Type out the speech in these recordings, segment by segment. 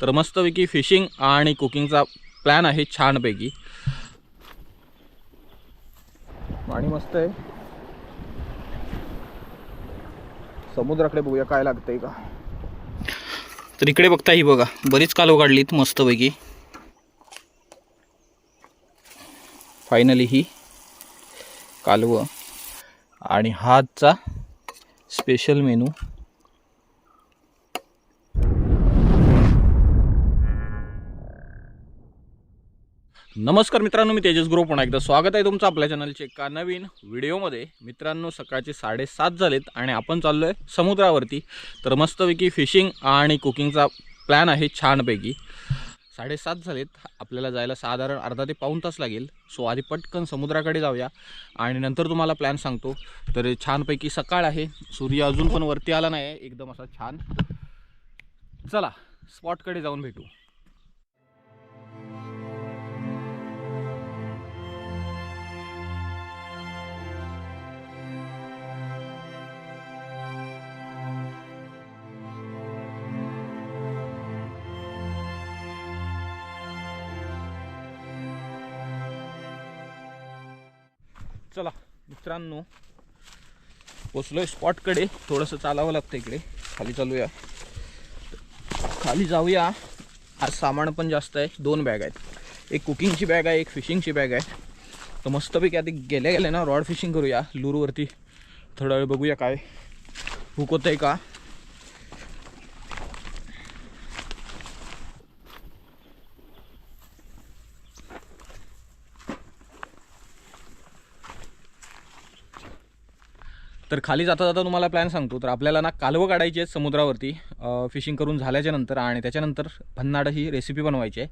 तर मस्तपैकी फिशिंग आणि कुकिंगचा प्लॅन आहे छानपैकी। पाणी मस्त आहे, समुद्राकडे बघूया काय लागतंय का। तर इकडे बघता ही बघा बरीच कालवं काढलीत मस्तपैकी। फायनली ही कालवं आणि हाचा स्पेशल मेनू। नमस्कार मित्रांनो, मी तेजस ग्रो पुन्हा एकदा स्वागत आहे तुमचं आपल्या चॅनलच्या एका नवीन व्हिडिओमध्ये। मित्रांनो सकाळचे 7:30 झालेत आणि आपण चाललो आहे समुद्रावरती। तर मस्तपैकी फिशिंग आणि कुकिंगचा प्लॅन आहे छानपैकी। 7:30 झालेत, आपल्याला जायला साधारण अर्धा ते पाऊण तास लागेल। सो आधी पटकन समुद्राकडे जाऊया आणि नंतर तुम्हाला प्लॅन सांगतो। तर छानपैकी सकाळ आहे, सूर्य अजून पण वरती आला नाही आहे, एकदम असा छान। चला स्पॉटकडे जाऊन भेटू। चला मित्रांनो पोचलोय स्पॉटकडे। थोडंसं चालावं लागतं इकडे, खाली चालूया, खाली जाऊया। आज सामान पण जास्त आहे, 2 बॅग आहेत, एक कुकिंगची बॅग आहे, एक फिशिंगची बॅग आहे। तर मस्तपैकी आधी गेले ना रॉड फिशिंग करूया लूरवरती, थोडा वेळ बघूया काय हुक होतंय का। तर खाली जाता जाता तुम्हाला प्लॅन सांगतो। तर आपल्याला ना कालवं काढायची आहेत समुद्रावरती फिशिंग करून झाल्याच्या नंतर, आणि त्याच्यानंतर भन्नाड ही रेसिपी बनवायची आहे।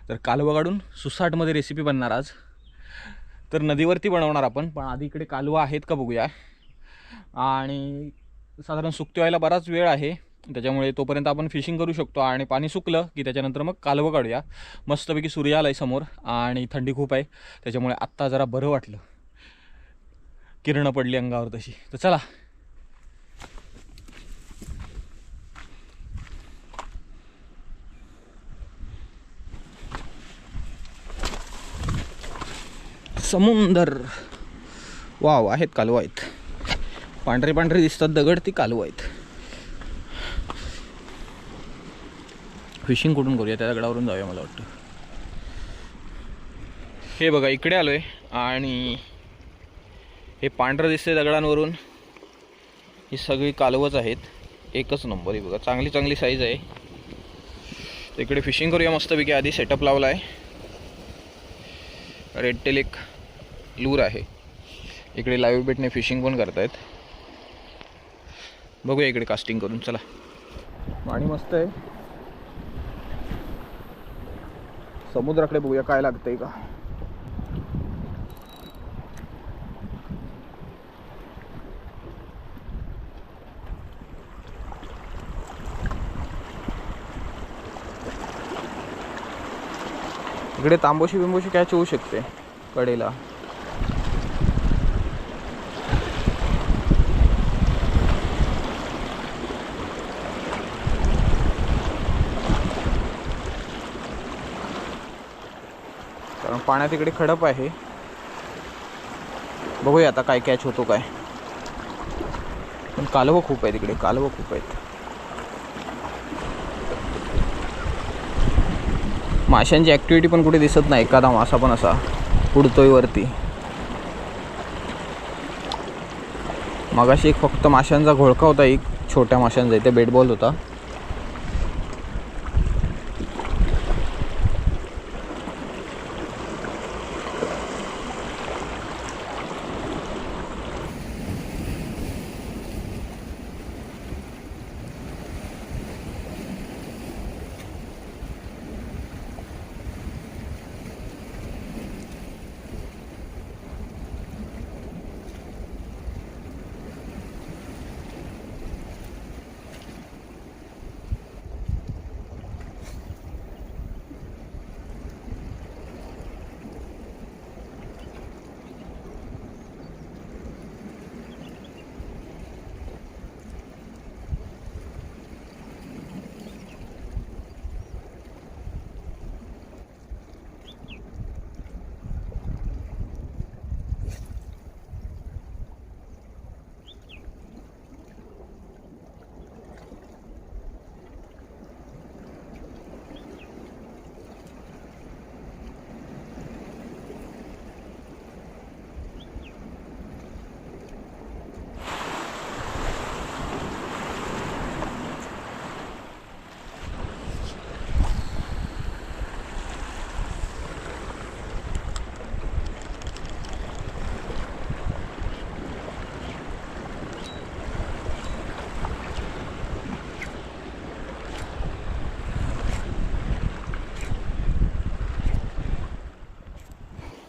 तर कालवं काढून सुसाटमध्ये रेसिपी बनणार आज। तर नदीवरती बनवणार आपण, पण आधी इकडे कालवं आहेत का बघूया। आणि साधारण सुकते व्हायला बराच वेळ आहे, त्याच्यामुळे तोपर्यंत आपण फिशिंग करू शकतो। आणि पाणी सुकलं की त्याच्यानंतर मग कालवं काढूया। मस्तपैकी सूर्य आलाय समोर आणि थंडी खूप आहे, त्याच्यामुळे आत्ता जरा बरं वाटलं, किरण पडली अंगावर तशी। तर चला समुंदर। वाव, आहेत कालवं आहेत, पांढरे पांढरे दिसतात दगड, ती कालवं आहेत। फिशिंग कुठून करूया, त्या दगडावरून जाऊया मला वाटतं। हे बघा इकडे आलोय आणि हे पांढरं दिसतंय दगडांवरून, ही सगळी कालवंच आहेत, एकच नंबर। ही बघा चांगली चांगली साईज आहे। तर इकडे फिशिंग करूया मस्तपैकी। आधी सेटअप लावला आहे, रेड टेल एक लूर आहे, इकडे लाईव्ह बेटने फिशिंग पण करतायत। बघूया इकडे कास्टिंग करून। चला, पाणी मस्त आहे, समुद्राकडे बघूया काय लागतंय का। इकडे तांबोशी बिंबोशी कॅच होऊ शकते कडेला। कारण पाण्यात इकडे खडप आहे, बघूया आता काय कॅच होतो काय। पण कालवं खूप आहेत इकडे, कालवं खूप आहेत। माशांची ॲक्टिव्हिटी पण कुठे दिसत नाही, एखादा मासा पण असा उडतोय वरती। मगाशी एक फक्त माशांचा घोळका होता, एक छोट्या माशांचा, इथे बेट बॉल होता।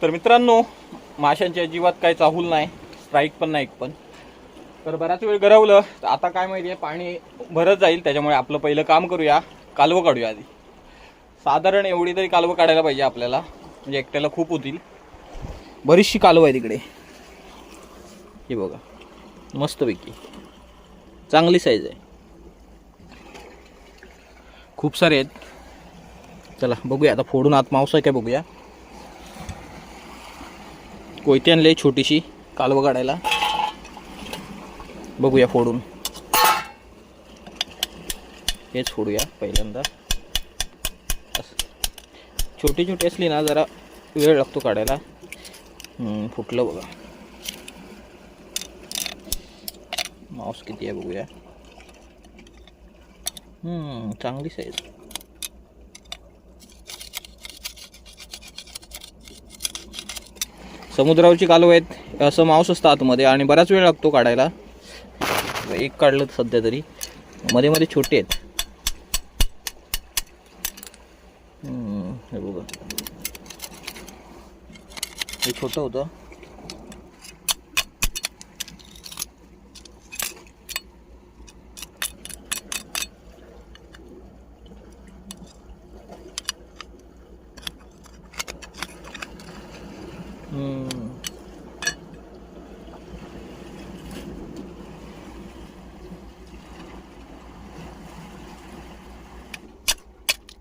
तर मित्रांनो, माशांची अजिबात काही चाहूल नाही, स्ट्राईक पण नाही एक पण. तर बराच वेळ गरवलं. तर आता काय माहिती आहे, पाणी भरत जाईल, त्याच्यामुळे आपलं पहिलं काम करूया, कालवं काढूया आधी. साधारण एवढी तरी कालवं काढायला पाहिजे आपल्याला, म्हणजे एकट्याला खूप होतील. बरीचशी कालवं आहे तिकडे, हे बघा, मस्तपैकी चांगली साईज आहे, खूप सारे आहेत. चला बघूया आता, फोडून आत मांस आहे काय बघूया. कोयती आणली छोटीशी कालवं काढायला, बघूया फोडून. हेच फोडूया पहिल्यांदा. छोटी छोटी असली ना जरा वेळ लागतो काढायला. फुटलं बघा. मांस किती आहे बघूया. चांगली साईज. समुद्रावरची कालवं आहेत, असं मांस असतं आतमध्ये आणि बराच वेळ लागतो काढायला. एक काढलं सध्या तरी, मध्ये मध्ये छोटे आहेत. हे बघा, हे छोटं होतं.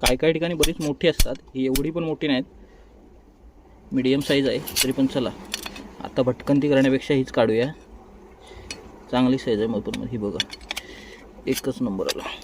काही काही ठिकाणी बरीच मोठी असतात, ही एवढी पण मोठी नाहीत, मीडियम साईज आहे. तरी पण चला आता भटकंती करण्यापेक्षा हीच काढूया. चांगली साईज आहे मग पण, ही बघा, एकच नंबर आला.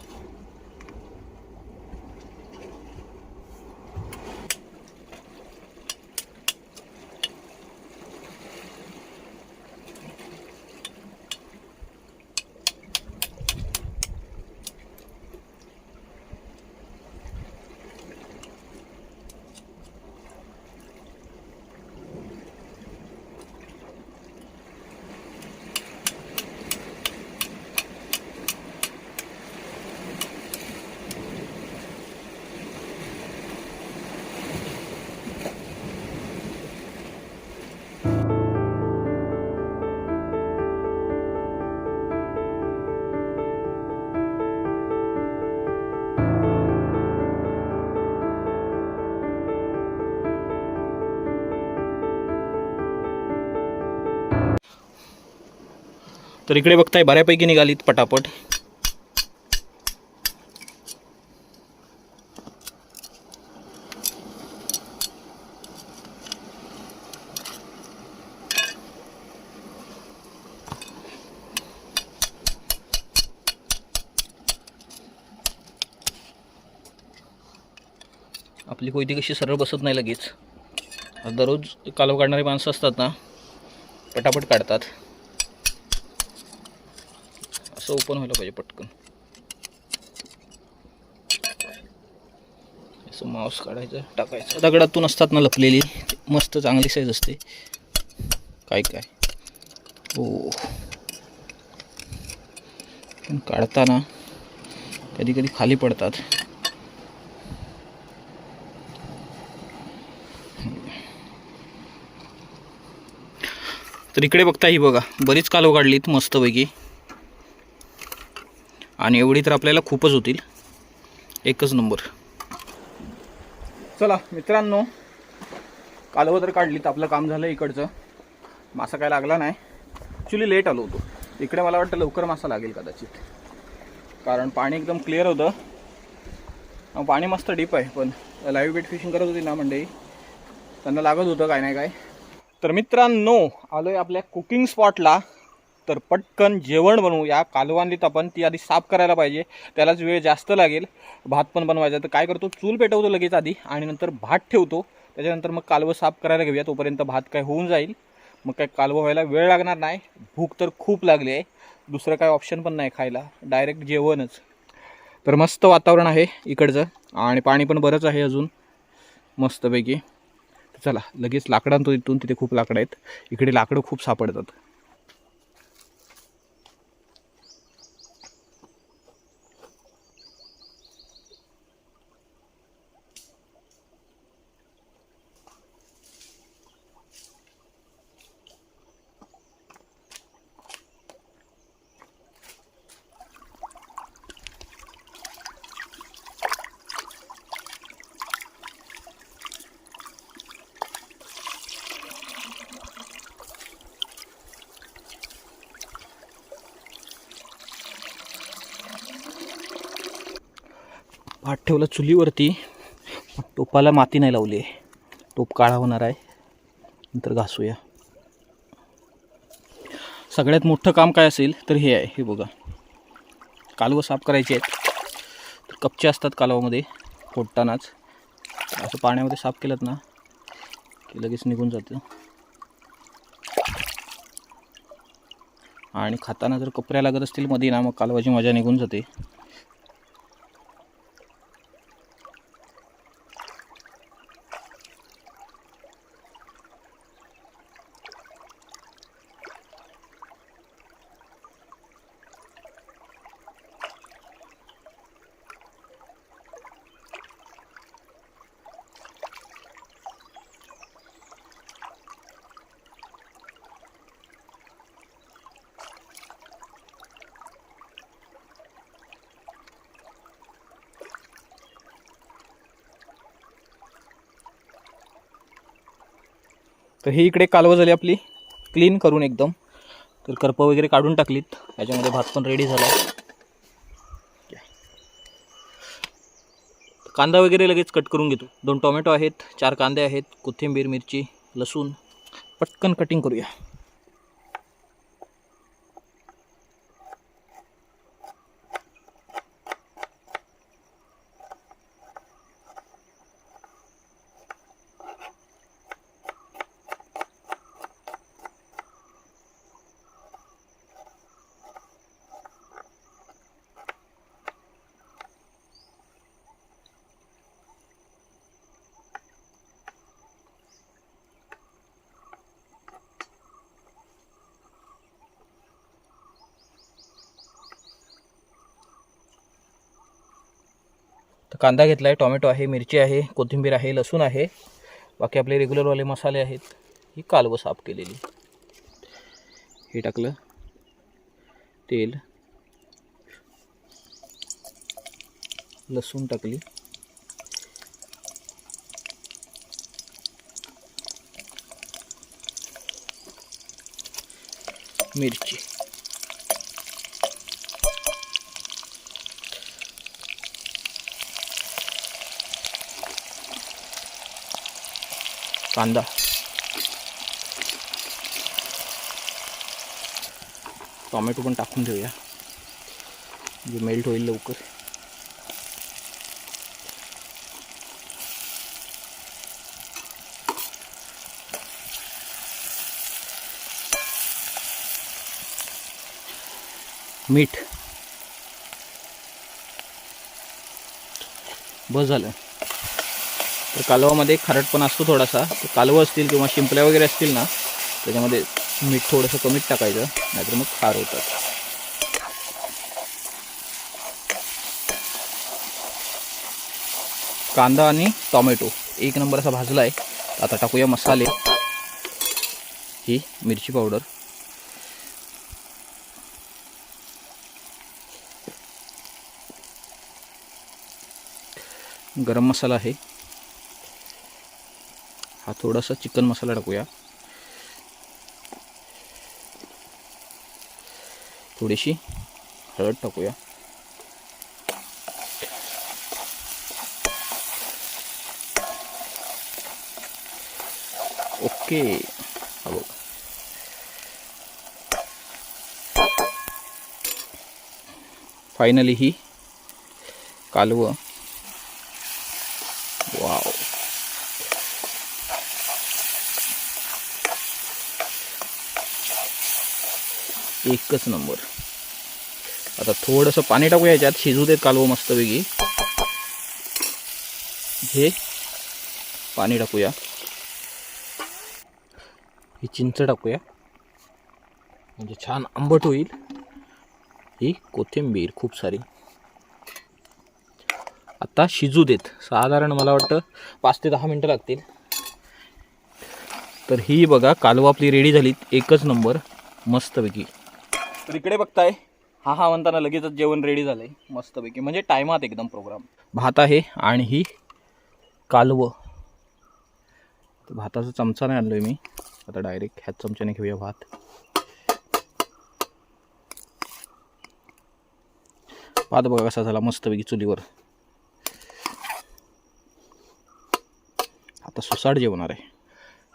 तर इकडे बघताय बऱ्यापैकी निघालीत पटापट. आपली कोयती कशी सरळ बसत नाही लगेच. दररोज कालव काढणारी माणसं असतात ना, पटापट काढतात. असं ओपन व्हायला पाहिजे पटकन. असं मांस काढायचं, टाकायचं. दगडातून असतात ना लपलेली, मस्त चांगली साईज असते. काय काय हो, पण काढताना कधी कधी खाली पडतात. तर इकडे बघता, ही बघा, बरीच कालवं काढलीत मस्तपैकी. आणि एवढी तर आपल्याला खूपच होतील. एकच नंबर. चला मित्रांनो, कालवं तर काढलीत, आपलं काम झालं इकडचं. मासा काय लागला नाही, ॲक्च्युली लेट आलो होतो इकडे. मला वाटतं लवकर मासा लागेल कदाचित, कारण पाणी एकदम क्लिअर होतं. पाणी मस्त डीप आहे, पण लाईव्ह बेट फिशिंग करत होती ना मंडळी, त्यांना लागत होतं काय नाही काय. तर मित्रांनो, आलो आहे आपल्या कुकिंग स्पॉटला. तर पटकन जेवण बनवू. या कालवांलीत आपण ती आधी साफ करायला पाहिजे, त्यालाच वेळ जास्त लागेल. भात पण बनवायचा, तर काय करतो, चूल पेटवतो लगेच आधी आणि नंतर भात ठेवतो. त्याच्यानंतर मग कालवं साफ करायला घेऊया, तोपर्यंत भात काय होऊन जाईल. मग काय कालवं व्हायला वेळ लागणार नाही. भूक तर खूप लागली आहे, दुसरं काय ऑप्शन पण नाही खायला, डायरेक्ट जेवणच. तर मस्त वातावरण आहे इकडचं, आणि पाणी पण बरंच आहे अजून मस्तपैकी. चला लगेच लाकडं आणतो इथून, तिथे खूप लाकडं आहेत. इकडे लाकडं खूप सापडतात. भात ठेवला चुलीवरती, टोपाला माती नाही लावली आहे, टोप काळा होणार आहे, नंतर घासूया. सगळ्यात मोठं काम काय असेल तर हे आहे. हे बघा, कालवं साफ करायचे आहेत. तर कपचे असतात कालवामध्ये फोडतानाच, असं पाण्यामध्ये साफ केलं ना की लगेच निघून जातं. आणि खाताना जर कपऱ्या लागत असतील मध्ये ना, मग कालवाची मजा निघून जाते. तर ही इकडे कालवं झाली आपली क्लीन करून एकदम. तर करपं वगैरे काढून टाकलीत. याच्यामध्ये भात पण रेडी झाला. कांदा वगैरे लगेच कट करून घेतो. 2 टोमॅटो आहेत, 4 कांदे आहेत, कोथिंबीर, मिरची, लसूण पटकन कटिंग करूया. तर कांदा घेतला आहे, टोमॅटो आहे, मिरची आहे, कोथिंबीर आहे, लसूण आहे, बाकी आपले रेग्युलरवाले मसाले आहेत. ही कालवं साफ केलेली. हे टाकलं, तेल, लसूण टाकली, मिरची, कांदा, टोमॅटो पण टाकून देऊया, जे मेल्ट होईल लवकर. मीठ बस झालं. तर कालवामध्ये खारटपणा असतो थोडासा. तर कालवं असतील किंवा शिंपल्या वगैरे असतील ना, त्याच्यामध्ये मीठ थोडंसं कमीच टाकायचं, नाहीतर मग खार होतात. कांदा आणि टोमॅटो 1 नंबर असा भाजला आहे. आता टाकूया मसाले. ही मिरची पावडर, गरम मसाला आहे, हा थोडासा चिकन मसाला टाकूया, थोडीशी हळद टाकूया, ओके. हो, फायनली ही कालवं. वाव, एकच नंबर. आता थोडंसं पाणी टाकूया याच्यात, शिजू देत कालवं मस्तपैकी. हे पाणी टाकूया, ही चिंच टाकूया म्हणजे छान आंबट होईल. ही कोथिंबीर खूप सारी. आता शिजू देत, साधारण मला वाटतं 5 ते 10 मिनटं लागतील. तर ही बघा कालवं आपली रेडी झालीत, एकच नंबर मस्तपैकी. तर इकडे बघताय, हा म्हणताना लगेचच जेवण रेडी झालंय मस्तपैकी, म्हणजे टायमात एकदम प्रोग्राम. भात आहे आणि ही कालवं. तर भाताचा चमचा नाही आणलोय मी, आता डायरेक्ट ह्याच चमच्याने घेऊया भात. भात बघा कसा झाला मस्तपैकी चुलीवर. आता सुसाट जेवणार आहे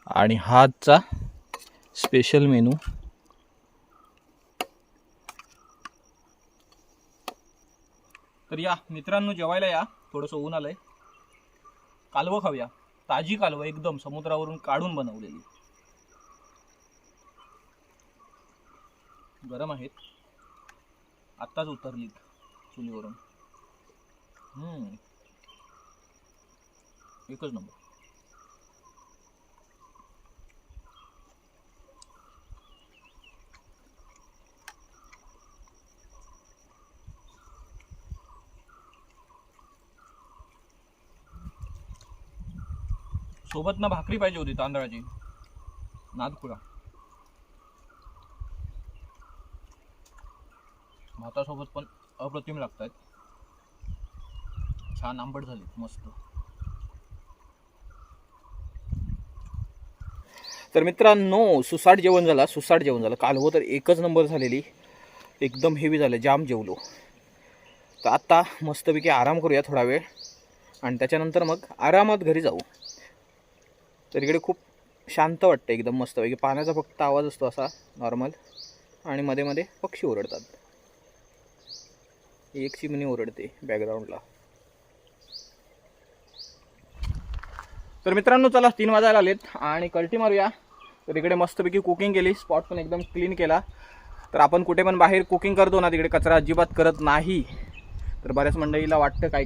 आणि हा आजचा स्पेशल मेनू. तर या मित्रांनो जेवायला या. थोडंसं ऊन आलंय. कालवं खाऊया. ताजी कालवं एकदम समुद्रावरून काढून बनवलेली. गरम आहेत. आत्ताच उतरलीत चुलीवरून. एकच नंबर. सोबत ना भाकरी पाहिजे होती तांदळाची, नादपुरा. भातासोबत पण अप्रतिम लागतात. छान आंबट झाली मस्त. तर मित्रांनो सुसाट जेवण झालं. कालवं तर एकच नंबर झालेली, एकदम हेवी झालं, जाम जेवलो. तर आता मस्तपैकी आराम करूया थोडा वेळ आणि त्याच्यानंतर मग आरामात घरी जाऊ. तर इकडे खूप शांत वाटतं एकदम मस्तपैकी. पाण्याचा फक्त आवाज असतो असा नॉर्मल आणि मध्ये मध्ये पक्षी ओरडतात. एक चिमणी ओरडते बॅकग्राऊंडला. तर मित्रांनो चला 3 वाजायला आलेत आणि कल्टी मारूया. तर इकडे मस्तपैकी कुकिंग केली, स्पॉट पण एकदम क्लीन केला. तर आपण कुठे पण बाहेर कुकिंग करतो ना, तिकडे कचरा अजिबात करत नाही. तर बऱ्याच मंडळीला वाटतं काय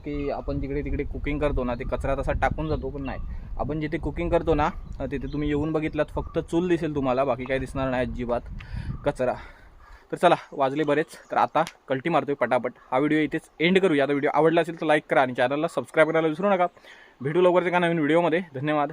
की आपण जिकडे तिकडे कुकिंग करतो ना ते कचरा तसा टाकून जातो, पण नाही. आपण जिथे कुकिंग करतो ना तिथे तुम्ही येऊन बघितलात फक्त चूल दिसेल तुम्हाला, बाकी काही दिसणार नाही अजिबात कचरा. तर चला वाजले बरेच, तर आता कल्टी मारतोय पटापट. हा व्हिडिओ इथेच एंड करूया. आता व्हिडिओ आवडला असेल तर लाईक करा आणि चॅनलला सबस्क्राईब करायला विसरू नका. भेटू लवकरच एका नवीन व्हिडिओमध्ये. धन्यवाद.